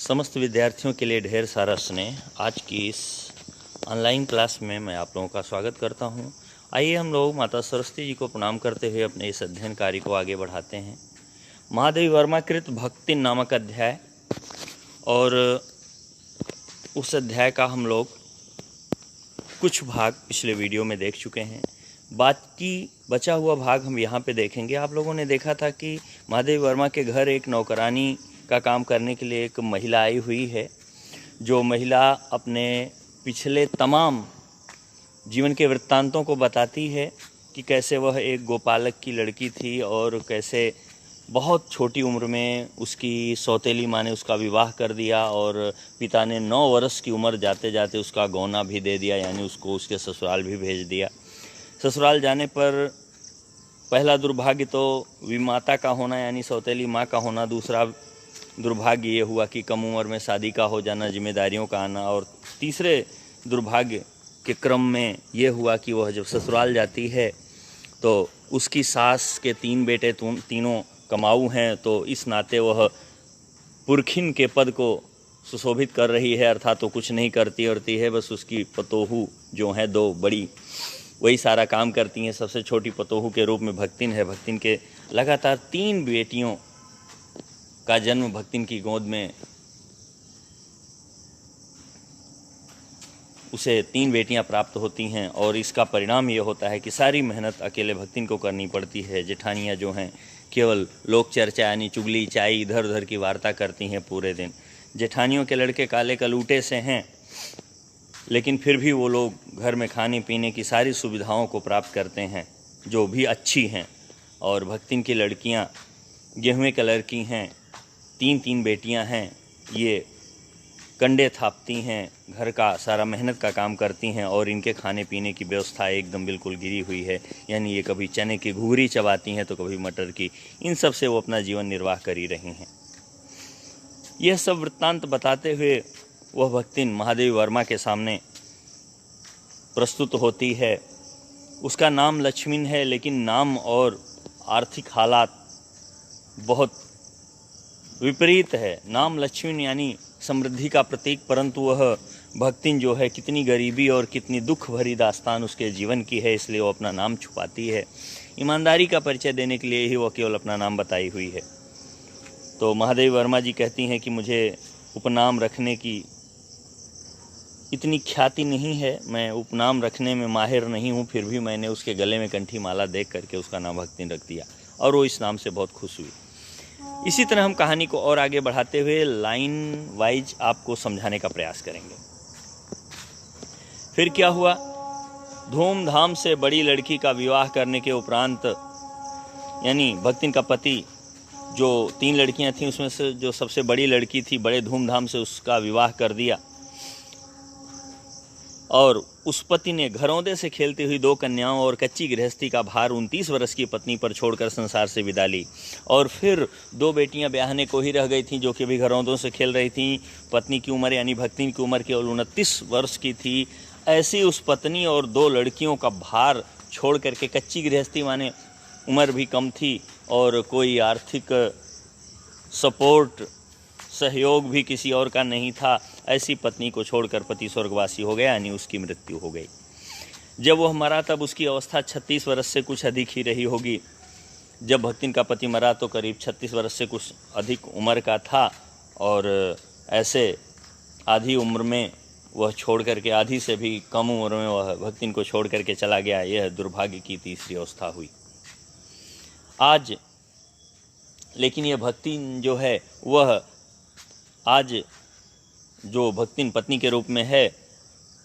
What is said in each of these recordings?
समस्त विद्यार्थियों के लिए ढेर सारा स्नेह। आज की इस ऑनलाइन क्लास में मैं आप लोगों का स्वागत करता हूं। आइए हम लोग माता सरस्वती जी को प्रणाम करते हुए अपने इस अध्ययन कार्य को आगे बढ़ाते हैं। महादेवी वर्मा कृत भक्ति नामक अध्याय, और उस अध्याय का हम लोग कुछ भाग पिछले वीडियो में देख चुके हैं। बाकी बचा हुआ भाग हम यहाँ पे देखेंगे। आप लोगों ने देखा था कि महादेवी वर्मा के घर एक नौकरानी का काम करने के लिए एक महिला आई हुई है, जो महिला अपने पिछले तमाम जीवन के वृत्तांतों को बताती है कि कैसे वह एक गोपालक की लड़की थी और कैसे बहुत छोटी उम्र में उसकी सौतेली माँ ने उसका विवाह कर दिया और पिता ने 9 वर्ष की उम्र जाते जाते उसका गौना भी दे दिया, यानी उसको उसके ससुराल भी भेज दिया। ससुराल जाने पर पहला दुर्भाग्य तो विमाता का होना यानी सौतेली माँ का होना, दूसरा दुर्भाग्य ये हुआ कि कम उम्र में शादी का हो जाना, जिम्मेदारियों का आना, और तीसरे दुर्भाग्य के क्रम में ये हुआ कि वह जब ससुराल जाती है तो उसकी सास के 3 बेटे तीनों कमाऊ हैं, तो इस नाते वह पुरखिन के पद को सुशोभित कर रही है, अर्थात तो कुछ नहीं करती है, बस उसकी पतोहू जो हैं 2 बड़ी वही सारा काम करती हैं। सबसे छोटी पतोहू के रूप में भक्तिन है। भक्तिन के लगातार 3 बेटियों का जन्म भक्तिन की गोद में, उसे 3 बेटियां प्राप्त होती हैं, और इसका परिणाम ये होता है कि सारी मेहनत अकेले भक्तिन को करनी पड़ती है। जेठानियां जो हैं केवल लोक चर्चा यानी चुगली चाई इधर उधर की वार्ता करती हैं पूरे दिन। जेठानियों के लड़के काले कलूटे से हैं, लेकिन फिर भी वो लोग घर में खाने पीने की सारी सुविधाओं को प्राप्त करते हैं जो भी अच्छी हैं। और भक्तिन की लड़कियां गेहूं कलर की हैं, 3 बेटियां हैं, ये कंडे थापती हैं, घर का सारा मेहनत का काम करती हैं, और इनके खाने पीने की व्यवस्था एकदम बिल्कुल गिरी हुई है। यानी ये कभी चने की घुघरी चबाती हैं तो कभी मटर की। इन सब से वो अपना जीवन निर्वाह कर ही रही हैं। यह सब वृत्तांत बताते हुए वह भक्तिन महादेवी वर्मा के सामने प्रस्तुत होती है। उसका नाम लक्ष्मीन है, लेकिन नाम और आर्थिक हालात बहुत विपरीत है। नाम लक्ष्मीन यानी समृद्धि का प्रतीक, परंतु वह भक्तिन जो है कितनी गरीबी और कितनी दुख भरी दास्तान उसके जीवन की है, इसलिए वो अपना नाम छुपाती है। ईमानदारी का परिचय देने के लिए ही वो केवल अपना नाम बताई हुई है। तो महादेवी वर्मा जी कहती हैं कि मुझे उपनाम रखने की इतनी ख्याति नहीं है, मैं उपनाम रखने में माहिर नहीं हूँ, फिर भी मैंने उसके गले में कंठी माला देख करके उसका नाम भक्तिन रख दिया, और वो इस नाम से बहुत खुश हुई। इसी तरह हम कहानी को और आगे बढ़ाते हुए लाइन वाइज आपको समझाने का प्रयास करेंगे। फिर क्या हुआ? धूमधाम से बड़ी लड़की का विवाह करने के उपरांत, यानी भक्तिन का पति, जो 3 लड़कियां थीं उसमें से जो सबसे बड़ी लड़की थी, बड़े धूमधाम से उसका विवाह कर दिया, और उस पति ने घरौंदे से खेलती हुई 2 कन्याओं और कच्ची गृहस्थी का भार 29 वर्ष की पत्नी पर छोड़कर संसार से विदा ली। और फिर 2 बेटियां ब्याहने को ही रह गई थीं, जो कि भी घरौंदों से खेल रही थीं। पत्नी की उम्र यानी भक्तिन की उम्र केवल 29 वर्ष की थी। ऐसी उस पत्नी और 2 लड़कियों का भार छोड़ करके, कच्ची गृहस्थी माने उम्र भी कम थी और कोई आर्थिक सपोर्ट सहयोग भी किसी और का नहीं था, ऐसी पत्नी को छोड़कर पति स्वर्गवासी हो गया, यानी उसकी मृत्यु हो गई। जब वह मरा तब उसकी अवस्था 36 वर्ष से कुछ अधिक ही रही होगी। जब भक्तिन का पति मरा तो करीब 36 वर्ष से कुछ अधिक उम्र का था, और ऐसे आधी उम्र में वह छोड़ करके, आधी से भी कम उम्र में वह भक्तिन को छोड़ करके चला गया। यह दुर्भाग्य की तीसरी अवस्था हुई आज। लेकिन यह भक्तिन जो है, वह आज जो भक्तिन पत्नी के रूप में है,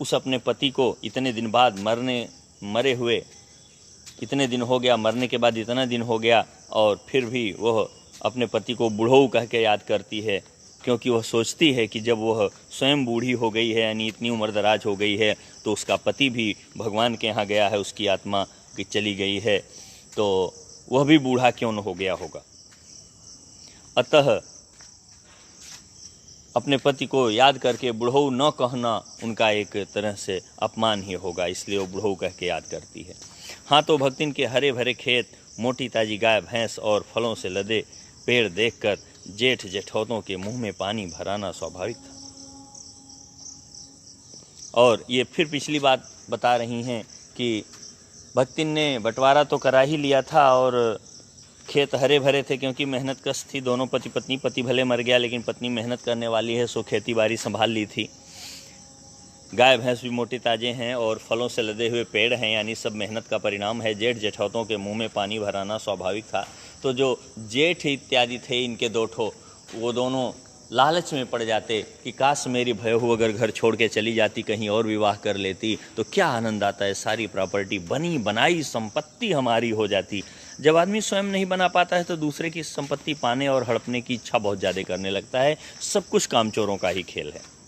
उस अपने पति को इतने दिन बाद मरे हुए इतने दिन हो गया, मरने के बाद इतना दिन हो गया, और फिर भी वह अपने पति को बूढ़ऊ कह के याद करती है, क्योंकि वह सोचती है कि जब वह स्वयं बूढ़ी हो गई है, यानी इतनी उम्र दराज हो गई है, तो उसका पति भी भगवान के यहाँ गया है, उसकी आत्मा की चली गई है, तो वह भी बूढ़ा क्यों न हो गया होगा। अतः अपने पति को याद करके बुढ़ऊ न कहना उनका एक तरह से अपमान ही होगा, इसलिए वो बुढ़ऊ कह के याद करती है। हाँ, तो भक्तिन के हरे भरे खेत, मोटी ताजी गाय भैंस और फलों से लदे पेड़ देखकर जेठ जेठौतों के मुंह में पानी भराना स्वाभाविक था। और ये फिर पिछली बात बता रही हैं कि भक्तिन ने बंटवारा तो करा ही लिया था और खेत हरे भरे थे, क्योंकि मेहनत कश थी। दोनों पति पत्नी, पति भले मर गया लेकिन पत्नी मेहनत करने वाली है, सो खेती बाड़ी संभाल ली थी। गाय भैंस भी मोटे ताजे हैं और फलों से लदे हुए पेड़ हैं, यानी सब मेहनत का परिणाम है। जेठ जेठौतों के मुंह में पानी भराना स्वाभाविक था। तो जो जेठ इत्यादि थे इनके दो ठो, वो दोनों लालच में पड़ जाते कि काश मेरी भयहू अगर घर छोड़ के चली जाती, कहीं और विवाह कर लेती तो क्या आनंद आता है, सारी प्रॉपर्टी बनी बनाई संपत्ति हमारी हो जाती। जब आदमी स्वयं नहीं बना पाता है तो दूसरे की संपत्ति पाने और हड़पने की इच्छा बहुत ज़्यादा करने लगता है। सब कुछ कामचोरों का ही खेल है।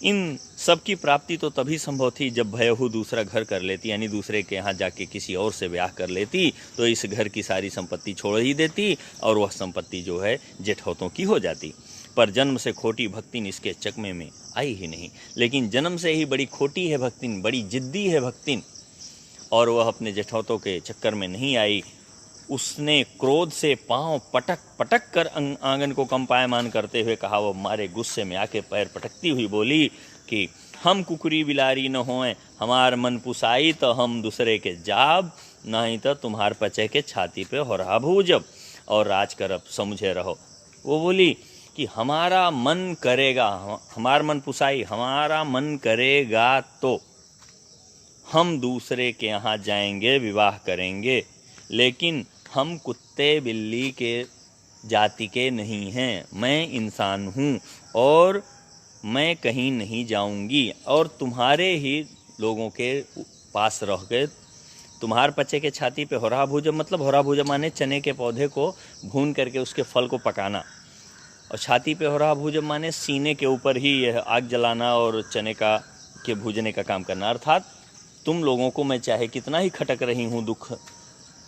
इन सब की प्राप्ति तो तभी संभव थी जब भयहू दूसरा घर कर लेती, यानी दूसरे के यहाँ जाके किसी और से ब्याह कर लेती, तो इस घर की सारी संपत्ति छोड़ ही देती और वह संपत्ति जो है जेठौतों की हो जाती। पर जन्म से खोटी भक्तिन इसके चकमे में आई ही नहीं। लेकिन जन्म से ही बड़ी खोटी है भक्तिन, बड़ी जिद्दी है भक्तिन, और वह अपने जेठौतों के चक्कर में नहीं आई। उसने क्रोध से पांव पटक पटक कर आंगन को कंपायमान करते हुए कहा। वो मारे गुस्से में आके पैर पटकती हुई बोली कि हम कुकुरी बिलारी न होएं, हमार मन पुसाई तो हम दूसरे के जाब, नहीं तो तुम्हार पचे के छाती पे हो रहा भूजब, और राज करब समझे रहो। वो बोली कि हमारा मन करेगा, हमार मन पुसाई, हमारा मन करेगा तो हम दूसरे के यहाँ जाएंगे, विवाह करेंगे, लेकिन हम कुत्ते बिल्ली के जाति के नहीं हैं। मैं इंसान हूँ और मैं कहीं नहीं जाऊँगी और तुम्हारे ही लोगों के पास रह के तुम्हार पचे के छाती पे होरा भूजब, मतलब होरा भूजब माने चने के पौधे को भून करके उसके फल को पकाना, और छाती पे होरा भूजब माने सीने के ऊपर ही यह आग जलाना और चने का के भूजने का काम करना। अर्थात तुम लोगों को मैं चाहे कितना ही खटक रही हूँ,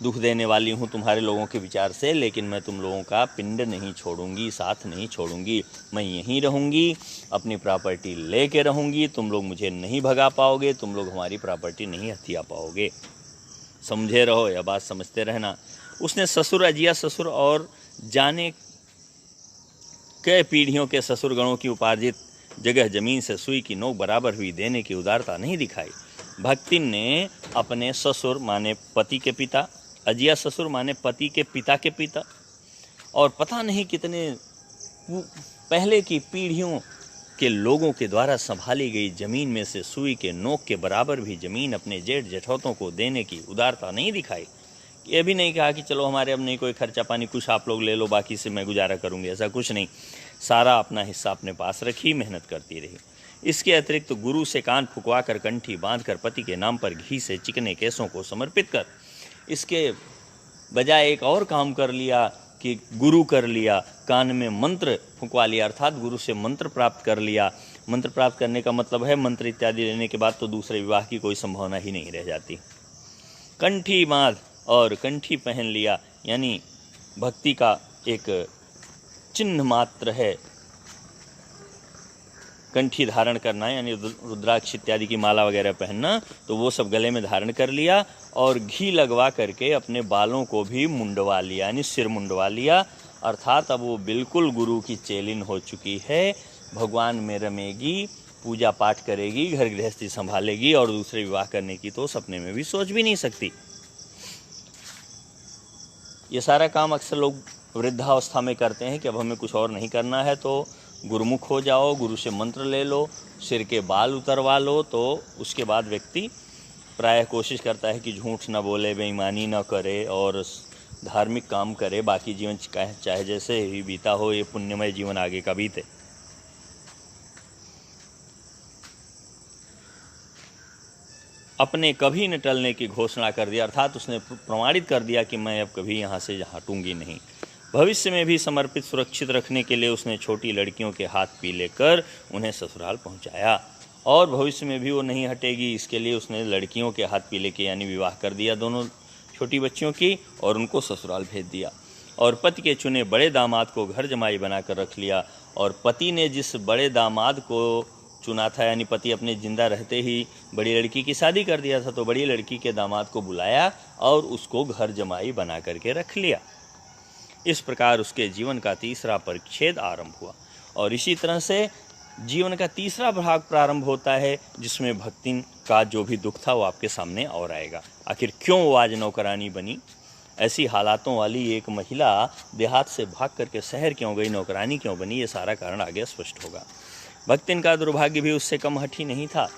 दुख देने वाली हूँ तुम्हारे लोगों के विचार से, लेकिन मैं तुम लोगों का पिंड नहीं छोड़ूंगी, साथ नहीं छोड़ूंगी। मैं यहीं रहूँगी, अपनी प्रॉपर्टी लेके रहूँगी। तुम लोग मुझे नहीं भगा पाओगे, तुम लोग हमारी प्रॉपर्टी नहीं हथिया पाओगे। समझे रहो, यह बात समझते रहना। उसने ससुर, अजिया ससुर और जाने कई पीढ़ियों के ससुर गणों की उपार्जित जगह जमीन से सुई की नोक बराबर हुई देने की उदारता नहीं दिखाई। भक्तिन ने अपने ससुर माने पति के पिता, अजिया ससुर माने पति के पिता, और पता नहीं कितने पहले की पीढ़ियों के लोगों के द्वारा संभाली गई जमीन में से सुई के नोक के बराबर भी जमीन अपने जेठ जेठौतों को देने की उदारता नहीं दिखाई। ये भी नहीं कहा कि चलो हमारे अब नहीं कोई खर्चा पानी, कुछ आप लोग ले लो, बाकी से मैं गुजारा करूंगी, ऐसा कुछ नहीं। सारा अपना हिस्सा अपने पास रखी, मेहनत करती रही। इसके अतिरिक्त तो गुरु से कान फुकवा कर कंठी बांध कर पति के नाम पर घी से चिकने केसों को समर्पित कर, इसके बजाय एक और काम कर लिया कि गुरु कर लिया, कान में मंत्र फुकवा लिया, अर्थात गुरु से मंत्र प्राप्त कर लिया। मंत्र प्राप्त करने का मतलब है मंत्र इत्यादि लेने के बाद तो दूसरे विवाह की कोई संभावना ही नहीं रह जाती। कंठी बांध और कंठी पहन लिया, यानी भक्ति का एक चिन्ह मात्र है कंठी धारण करना, यानी रुद्राक्ष इत्यादि की माला वगैरह पहनना, तो वो सब गले में धारण कर लिया और घी लगवा करके अपने बालों को भी मुंडवा लिया, यानी सिर मुंडवा लिया। अर्थात अब वो बिल्कुल गुरु की चेलिन हो चुकी है, भगवान में रमेगी, पूजा पाठ करेगी, घर गृहस्थी संभालेगी, और दूसरे विवाह करने की तो सपने में भी सोच भी नहीं सकती। ये सारा काम अक्सर लोग वृद्धावस्था में करते हैं कि अब हमें कुछ और नहीं करना है तो गुरुमुख हो जाओ, गुरु से मंत्र ले लो, सिर के बाल उतरवा लो, तो उसके बाद व्यक्ति प्रायः कोशिश करता है कि झूठ न बोले, बेईमानी न करे और धार्मिक काम करे, बाकी जीवन चाहे जैसे ही बीता हो, ये पुण्यमय जीवन आगे का बीते। अपने कभी न टलने की घोषणा कर दिया, अर्थात उसने प्रमाणित कर दिया कि मैं अब कभी यहाँ से हटूंगी नहीं। भविष्य में भी समर्पित सुरक्षित रखने के लिए उसने छोटी लड़कियों के हाथ पीले कर उन्हें ससुराल पहुँचाया, और भविष्य में भी वो नहीं हटेगी, इसके लिए उसने लड़कियों के हाथ पीले के यानी विवाह कर दिया दोनों छोटी बच्चियों की, और उनको ससुराल भेज दिया। और पति के चुने बड़े दामाद को घर जमाई बनाकर रख लिया, और पति ने जिस बड़े दामाद को चुना था, यानी पति अपने जिंदा रहते ही बड़ी लड़की की शादी कर दिया था, तो बड़ी लड़की के दामाद को बुलाया और उसको घर जमाई बना करके रख लिया। इस प्रकार उसके जीवन का तीसरा परिच्छेद आरंभ हुआ। और इसी तरह से जीवन का तीसरा भाग प्रारंभ होता है, जिसमें भक्तिन का जो भी दुख था वो आपके सामने और आएगा। आखिर क्यों वो आज नौकरानी बनी, ऐसी हालातों वाली एक महिला देहात से भाग करके शहर क्यों गई, नौकरानी क्यों बनी, ये सारा कारण आगे स्पष्ट होगा। भक्तिन का दुर्भाग्य भी उससे कम हठी नहीं था।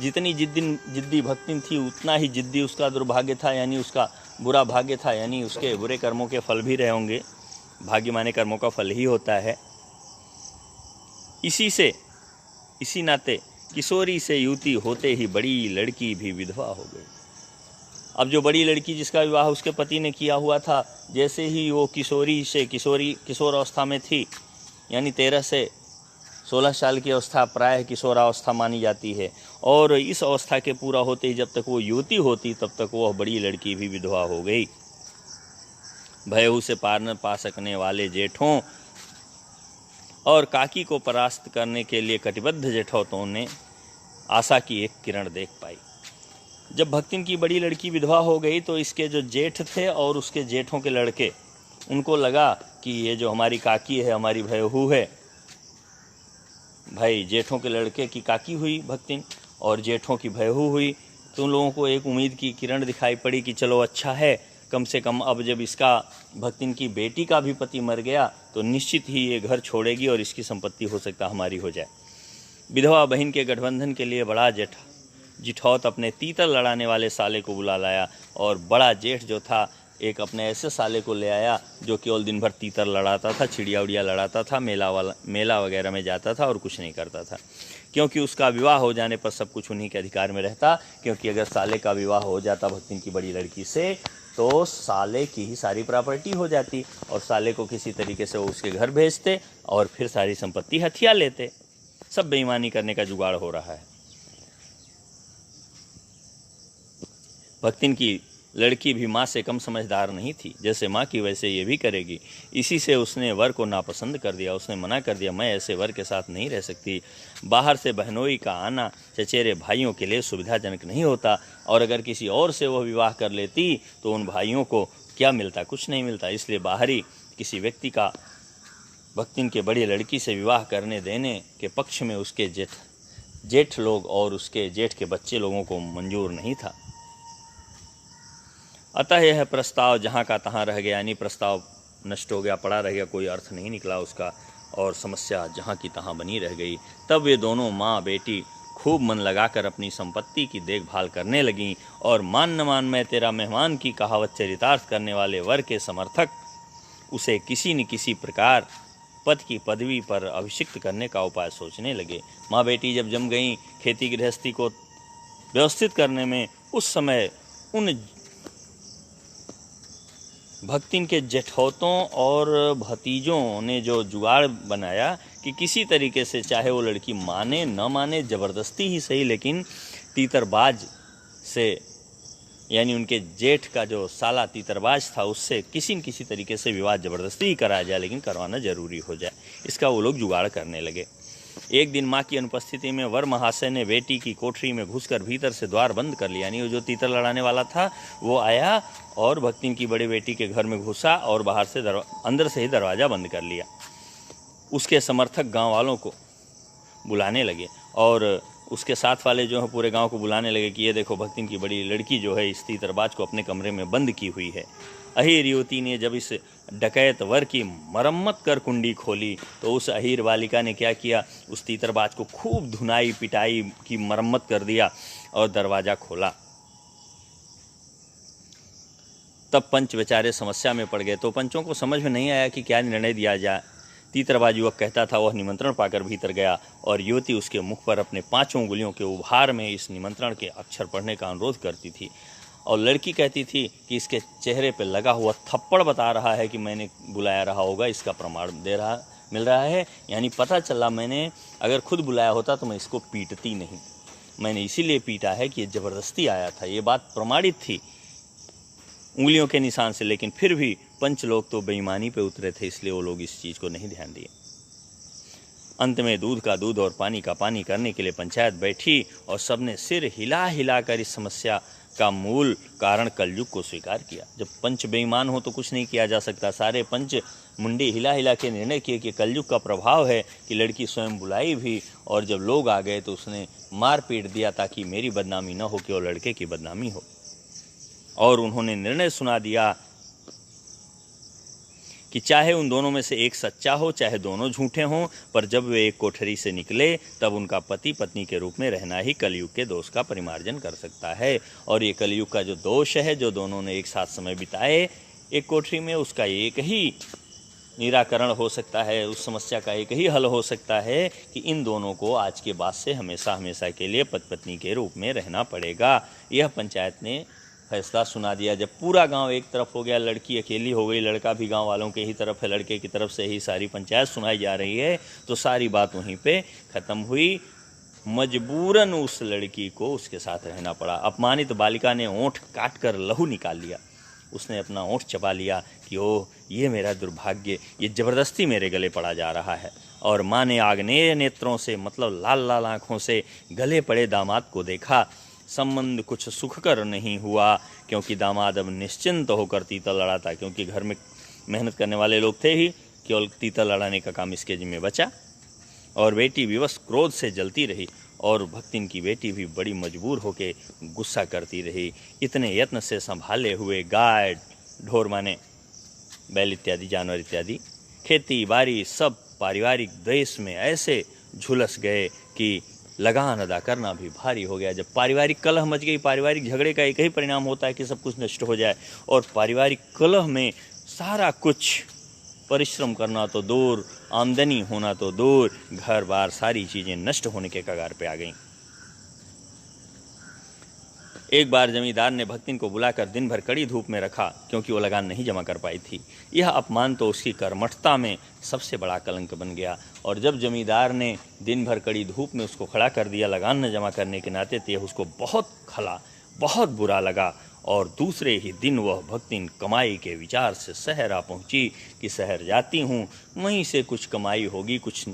जितनी जिद्दी भक्तिन थी, उतना ही जिद्दी उसका दुर्भाग्य था, यानी उसका बुरा भाग्य था, यानी उसके बुरे कर्मों के फल भी रहे होंगे। भाग्य माने कर्मों का फल ही होता है। इसी नाते किशोरी से युवती होते ही बड़ी लड़की भी विधवा हो गई। अब जो बड़ी लड़की जिसका विवाह उसके पति ने किया हुआ था, जैसे ही वो किशोर अवस्था में थी, यानी 13 से 16 साल की अवस्था प्रायः किशोरावस्था मानी जाती है, और इस अवस्था के पूरा होते ही जब तक वो युवती होती तब तक वह बड़ी लड़की भी विधवा हो गई। भयहू से पार न पा सकने वाले जेठों और काकी को परास्त करने के लिए कटिबद्ध जेठौतों ने आशा की एक किरण देख पाई। जब भक्तिन की बड़ी लड़की विधवा हो गई तो इसके जो जेठ थे और उसके जेठों के लड़के, उनको लगा कि ये जो हमारी काकी है, हमारी भयहू है, भाई जेठों के लड़के की काकी हुई भक्तिन और जेठों की भयहू हुई, तो उन लोगों को एक उम्मीद की किरण दिखाई पड़ी कि चलो अच्छा है, कम से कम अब जब इसका भक्तिन की बेटी का भी पति मर गया तो निश्चित ही ये घर छोड़ेगी और इसकी संपत्ति हो सकता हमारी हो जाए। विधवा बहन के गठबंधन के लिए बड़ा जिठौत अपने तीतर लड़ाने वाले साले को बुला लाया, और बड़ा जेठ जो था एक अपने ऐसे साले को ले आया जो केवल दिन भर तीतर लड़ाता था, चिड़िया उड़िया लड़ाता था, मेला वगैरह में जाता था और कुछ नहीं करता था, क्योंकि उसका विवाह हो जाने पर सब कुछ उन्हीं के अधिकार में रहता। क्योंकि अगर साले का विवाह हो जाता भक्तिन की बड़ी लड़की से तो साले की ही सारी प्रॉपर्टी हो जाती, और साले को किसी तरीके से वो उसके घर भेजते और फिर सारी संपत्ति हथिया लेते। सब बेईमानी करने का जुगाड़ हो रहा है। भक्तिन की लड़की भी माँ से कम समझदार नहीं थी, जैसे माँ की वैसे ये भी करेगी। इसी से उसने वर को नापसंद कर दिया। उसने मना कर दिया, मैं ऐसे वर के साथ नहीं रह सकती। बाहर से बहनोई का आना चचेरे भाइयों के लिए सुविधाजनक नहीं होता, और अगर किसी और से वह विवाह कर लेती तो उन भाइयों को क्या मिलता, कुछ नहीं मिलता। इसलिए बाहरी किसी व्यक्ति का भक्तिन के बड़ी लड़की से विवाह करने देने के पक्ष में उसके जेठ लोग और उसके जेठ के बच्चे लोगों को मंजूर नहीं था। अतः यह प्रस्ताव जहाँ का तहाँ रह गया, यानी प्रस्ताव नष्ट हो गया, पड़ा रह गया, कोई अर्थ नहीं निकला उसका, और समस्या जहाँ की तहाँ बनी रह गई। तब वे दोनों माँ बेटी खूब मन लगाकर अपनी संपत्ति की देखभाल करने लगीं, और मान न मान मैं तेरा मेहमान की कहावत चरितार्थ करने वाले वर के समर्थक उसे किसी न किसी प्रकार पद की पदवी पर अभिषिक्त करने का उपाय सोचने लगे। माँ बेटी जब जम गईं खेती गृहस्थी को व्यवस्थित करने में, उस समय उन भक्तिन के जेठौतों और भतीजों ने जो जुगाड़ बनाया कि किसी तरीके से, चाहे वो लड़की माने न माने, ज़बरदस्ती ही सही, लेकिन तीतरबाज से, यानी उनके जेठ का जो साला तीतरबाज था, उससे किसी न किसी तरीके से विवाह ज़बरदस्ती ही कराया जाए, लेकिन करवाना ज़रूरी हो जाए। इसका वो लोग जुगाड़ करने लगे। एक दिन माँ की अनुपस्थिति में वर महाशय ने बेटी की कोठरी में घुसकर भीतर से द्वार बंद कर लिया। यानी वो जो तीतर लड़ाने वाला था वो आया और भक्तिन की बड़ी बेटी के घर में घुसा और बाहर से अंदर से ही दरवाज़ा बंद कर लिया। उसके समर्थक गांव वालों को बुलाने लगे और उसके साथ वाले जो है पूरे गांव को बुलाने लगे कि ये देखो भक्तिन की बड़ी लड़की जो है इस तीतरबाज को अपने कमरे में बंद की हुई है। अहीर युवती ने जब इस डकैत वर की मरम्मत कर कुंडी खोली तो उस अहीर बालिका ने क्या किया, उस तीतरबाज को खूब धुनाई पिटाई की मरम्मत कर दिया और दरवाज़ा खोला। तब पंच बेचारे समस्या में पड़ गए। तो पंचों को समझ में नहीं आया कि क्या निर्णय दिया जाए। तीतरबाज युवक कहता था, वह निमंत्रण पाकर भीतर गया और युवती उसके मुख पर अपने 5 उंगलियों के उभार में इस निमंत्रण के अक्षर पढ़ने का अनुरोध करती थी। और लड़की कहती थी कि इसके चेहरे पर लगा हुआ थप्पड़ बता रहा है कि मैंने बुलाया रहा होगा, इसका प्रमाण मिल रहा है। यानी पता चला मैंने अगर खुद बुलाया होता तो मैं इसको पीटती नहीं, मैंने इसीलिए पीटा है कि ये ज़बरदस्ती आया था। ये बात प्रमाणित थी उंगलियों के निशान से, लेकिन फिर भी पंच लोग तो बेईमानी पे उतरे थे, इसलिए वो लोग इस चीज़ को नहीं ध्यान दिए। अंत में दूध का दूध और पानी का पानी करने के लिए पंचायत बैठी और सबने सिर हिला हिला कर इस समस्या का मूल कारण कलयुग को स्वीकार किया। जब पंच बेईमान हो तो कुछ नहीं किया जा सकता। सारे पंच मुंडी हिला हिला के निर्णय किए कि कलयुग का प्रभाव है कि लड़की स्वयं बुलाई भी, और जब लोग आ गए तो उसने मार पीट दिया ताकि मेरी बदनामी न हो, कि वो लड़के की बदनामी हो। और उन्होंने निर्णय सुना दिया कि चाहे उन दोनों में से एक सच्चा हो, चाहे दोनों झूठे हों, पर जब वे एक कोठरी से निकले तब उनका पति पत्नी के रूप में रहना ही कलयुग के दोष का परिमार्जन कर सकता है। और ये कलयुग का जो दोष है, जो दोनों ने एक साथ समय बिताए एक कोठरी में, उसका एक ही निराकरण हो सकता है, उस समस्या का एक ही हल हो सकता है कि इन दोनों को आज के बाद से हमेशा हमेशा के लिए पति पत्नी के रूप में रहना पड़ेगा। यह पंचायत ने फैसला सुना दिया। जब पूरा गांव एक तरफ हो गया, लड़की अकेली हो गई, लड़का भी गांव वालों के ही तरफ है, लड़के की तरफ से ही सारी पंचायत सुनाई जा रही है, तो सारी बात वहीं पे ख़त्म हुई। मजबूरन उस लड़की को उसके साथ रहना पड़ा। अपमानित बालिका ने ओंठ काट कर लहू निकाल लिया। उसने अपना ओंठ चबा लिया कि ओह, ये मेरा दुर्भाग्य, ये ज़बरदस्ती मेरे गले पड़ा जा रहा है। और माँ ने आग्नेय नेत्रों से, मतलब लाल लाल आँखों से गले पड़े दामाद को देखा। संबंध कुछ सुखकर नहीं हुआ, क्योंकि दामाद अब निश्चिंत होकर तीतर लड़ाता, क्योंकि घर में मेहनत करने वाले लोग थे ही, केवल तीतर लड़ाने का काम इसके जिम्मे बचा। और बेटी विवश क्रोध से जलती रही, और भक्तिन की बेटी भी बड़ी मजबूर होकर गुस्सा करती रही। इतने यत्न से संभाले हुए गाय, ढोर माने बैल इत्यादि जानवर इत्यादि, खेती बाड़ी सब पारिवारिक द्वेष में ऐसे झुलस गए कि लगान अदा करना भी भारी हो गया। जब पारिवारिक कलह मच गई, पारिवारिक झगड़े का एक ही परिणाम होता है कि सब कुछ नष्ट हो जाए, और पारिवारिक कलह में सारा कुछ, परिश्रम करना तो दूर, आमदनी होना तो दूर, घर बार सारी चीज़ें नष्ट होने के कगार पे आ गईं। एक बार जमींदार ने भक्तिन को बुलाकर दिन भर कड़ी धूप में रखा, क्योंकि वो लगान नहीं जमा कर पाई थी। यह अपमान तो उसकी कर्मठता में सबसे बड़ा कलंक बन गया। और जब जमींदार ने दिन भर कड़ी धूप में उसको खड़ा कर दिया लगान न जमा करने के नाते, तो यह उसको बहुत खला, बहुत बुरा लगा। और दूसरे ही दिन वह भक्तिन कमाई के विचार से शहर आ पहुँची कि शहर जाती हूँ, वहीं से कुछ कमाई होगी, कुछ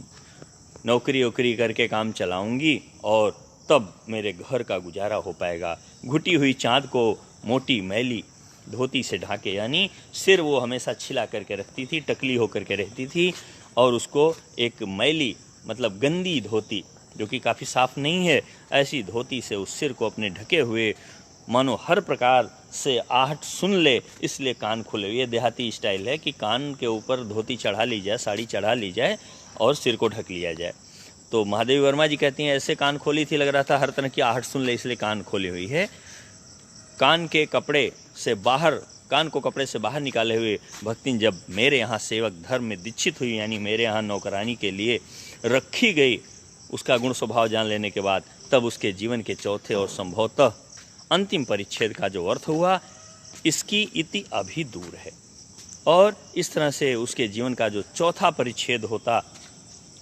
नौकरी वोकरी करके काम चलाऊँगी, और तब मेरे घर का गुजारा हो पाएगा। घुटी हुई चाँद को मोटी मैली धोती से ढाके, यानी सिर वो हमेशा छिला करके रखती थी, टकली होकर के रहती थी, और उसको एक मैली मतलब गंदी धोती, जो कि काफ़ी साफ़ नहीं है, ऐसी धोती से उस सिर को अपने ढके हुए, मानो हर प्रकार से आहट सुन ले इसलिए कान खुले। ये देहाती स्टाइल है कि कान के ऊपर धोती चढ़ा ली जाए, साड़ी चढ़ा ली जाए और सिर को ढक लिया जाए। तो महादेवी वर्मा जी कहती हैं ऐसे कान खोली थी, लग रहा था हर तरह की आहट सुन ले, इसलिए कान खोली हुई है। कान को कपड़े से बाहर निकाले हुए भक्तिन जब मेरे यहाँ सेवक धर्म में दीक्षित हुई, यानी मेरे यहाँ नौकरानी के लिए रखी गई, उसका गुण स्वभाव जान लेने के बाद, तब उसके जीवन के चौथे और संभवतः अंतिम परिच्छेद का जो अर्थ हुआ, इसकी इति अभी दूर है। और इस तरह से उसके जीवन का जो चौथा परिच्छेद होता,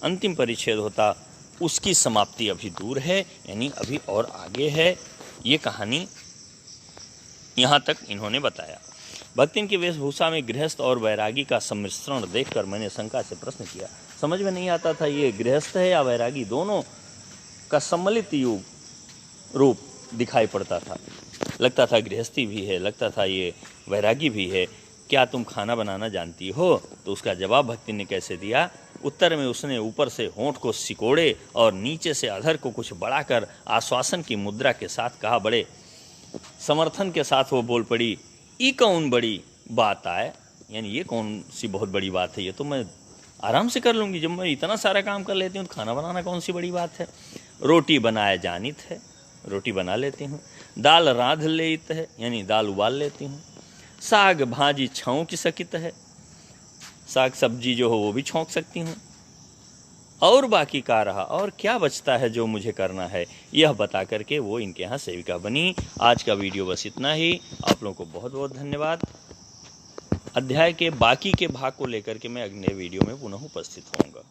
अंतिम परिच्छेद होता, उसकी समाप्ति अभी दूर है, यानी अभी और आगे है। ये कहानी यहाँ तक इन्होंने बताया। भक्तिन की वेशभूषा में गृहस्थ और वैरागी का सम्मिश्रण देखकर मैंने शंका से प्रश्न किया। समझ में नहीं आता था ये गृहस्थ है या वैरागी, दोनों का सम्मिलित रूप दिखाई पड़ता था। लगता था गृहस्थी भी है, लगता था ये वैरागी भी है। क्या तुम खाना बनाना जानती हो? तो उसका जवाब भक्तिन ने कैसे दिया? उत्तर में उसने ऊपर से होंठ को सिकोड़े और नीचे से अधर को कुछ बढ़ाकर आश्वासन की मुद्रा के साथ कहा। बड़े समर्थन के साथ वो बोल पड़ी, ई कौन बड़ी बात आए, यानी ये कौन सी बहुत बड़ी बात है, ये तो मैं आराम से कर लूँगी, जब मैं इतना सारा काम कर लेती हूँ तो खाना बनाना कौन सी बड़ी बात है। रोटी बनाए जानित है, रोटी बना लेती हूँ। दाल रांध लेत है, यानी दाल उबाल लेती हूँ। साग भाजी छौंक सकित है, साग सब्जी जो हो वो भी छौंक सकती हूँ। और बाकी का रहा, और क्या बचता है जो मुझे करना है, यह बता करके वो इनके यहाँ सेविका बनी। आज का वीडियो बस इतना ही। आप लोगों को बहुत बहुत धन्यवाद। अध्याय के बाकी के भाग को लेकर के मैं अगले वीडियो में पुनः उपस्थित होऊंगा।